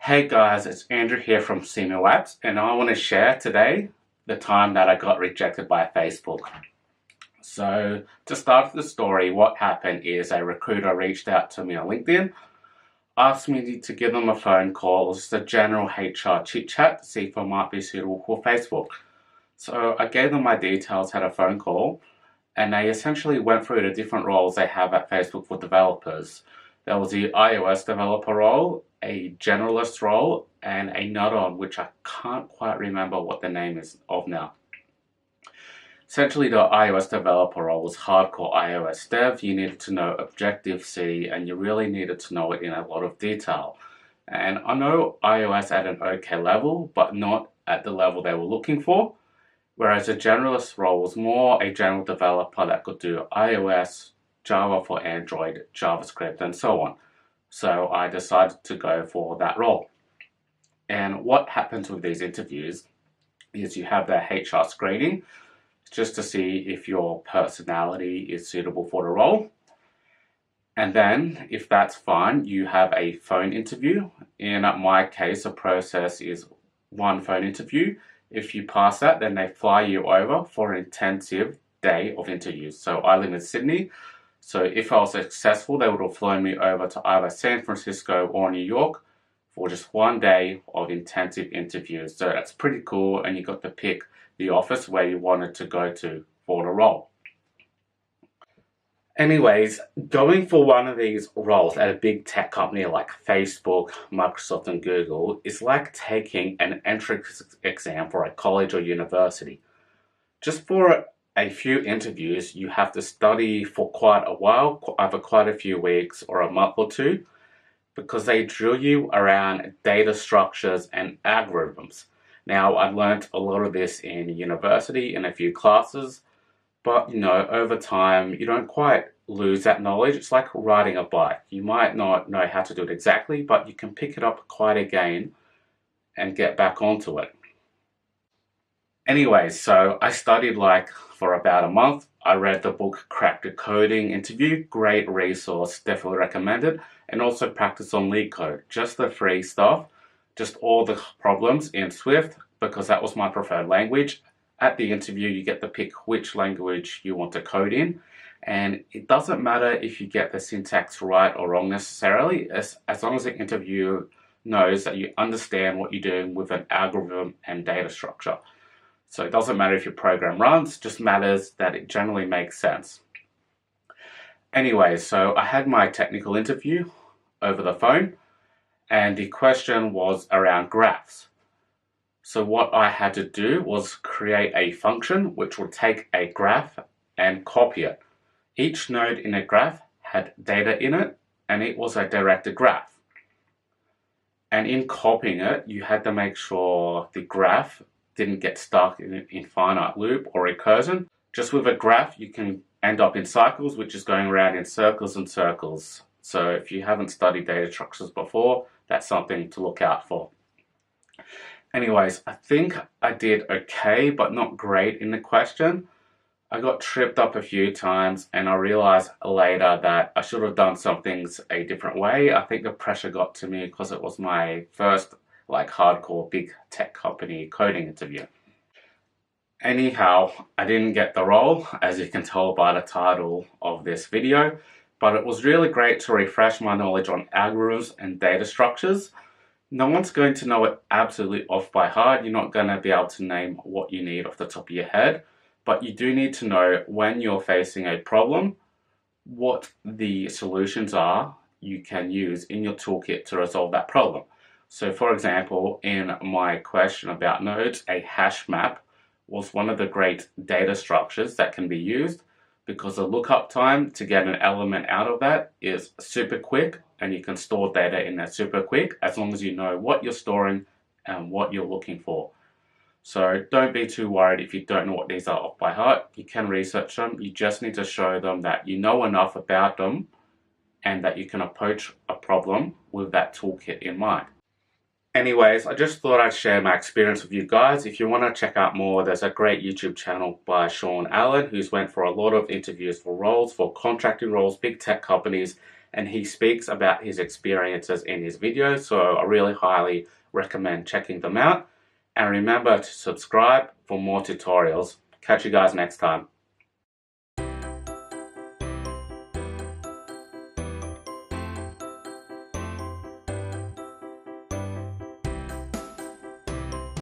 Hey guys, it's Andrew here from Seemu and I want to share today the time that I got rejected by Facebook. So to start the story, what happened is a recruiter reached out to me on LinkedIn, asked me to give them a phone call, just a general HR chit chat to see if I might be suitable for Facebook. So I gave them my details, had a phone call, and they essentially went through the different roles they have at Facebook for developers. There was the iOS developer role, a generalist role, and another one which I can't quite remember what the name is of now. Essentially, the iOS developer role was hardcore iOS dev. You needed to know Objective-C, and you really needed to know it in a lot of detail. And I know iOS at an okay level, but not at the level they were looking for. Whereas a generalist role was more a general developer that could do iOS, Java for Android, JavaScript, and so on. So I decided to go for that role. And what happens with these interviews is you have their HR screening just to see if your personality is suitable for the role. And then, if that's fine, you have a phone interview. In my case, the process is one phone interview. If you pass that, then they fly you over for an intensive day of interviews. So I live in Sydney. So if I was successful, they would have flown me over to either San Francisco or New York for just one day of intensive interviews. So that's pretty cool. And you got to pick the office where you wanted to go to for the role. Anyways, going for one of these roles at a big tech company like Facebook, Microsoft, and Google is like taking an entrance exam for a college or university. Just for a few interviews, you have to study for quite a while, either quite a few weeks or a month or two, because they drill you around data structures and algorithms. Now, I learned a lot of this in university in a few classes, but over time, you don't quite lose that knowledge. It's like riding a bike. You might not know how to do it exactly, but you can pick it up quite again and get back onto it. Anyways, so I studied for about a month. I read the book Crack the Coding Interview, great resource, definitely recommended, and also practice on LeetCode, just the free stuff, just all the problems in Swift, because that was my preferred language. At the interview, you get to pick which language you want to code in, and it doesn't matter if you get the syntax right or wrong necessarily, as long as the interviewer knows that you understand what you're doing with an algorithm and data structure. So it doesn't matter if your program runs, just matters that it generally makes sense. Anyway, so I had my technical interview over the phone, and the question was around graphs. So what I had to do was create a function which would take a graph and copy it. Each node in a graph had data in it, and it was a directed graph. And in copying it, you had to make sure the graph didn't get stuck in an infinite loop or recursion. Just with a graph, you can end up in cycles, which is going around in circles and circles. So if you haven't studied data structures before, that's something to look out for. Anyways, I think I did okay, but not great in the question. I got tripped up a few times, and I realized later that I should have done some things a different way. I think the pressure got to me because it was my first hardcore big tech company coding interview. Anyhow, I didn't get the role, as you can tell by the title of this video, but it was really great to refresh my knowledge on algorithms and data structures. No one's going to know it absolutely off by heart. You're not going to be able to name what you need off the top of your head, but you do need to know when you're facing a problem, what the solutions are you can use in your toolkit to resolve that problem. So for example, in my question about nodes, a hash map was one of the great data structures that can be used because the lookup time to get an element out of that is super quick, and you can store data in there super quick as long as you know what you're storing and what you're looking for. So don't be too worried if you don't know what these are off by heart. You can research them. You just need to show them that you know enough about them and that you can approach a problem with that toolkit in mind. Anyways, I just thought I'd share my experience with you guys. If you want to check out more, there's a great YouTube channel by Sean Allen, who's went for a lot of interviews for roles, for contracting roles, big tech companies, and he speaks about his experiences in his videos, so I really highly recommend checking them out. And remember to subscribe for more tutorials. Catch you guys next time.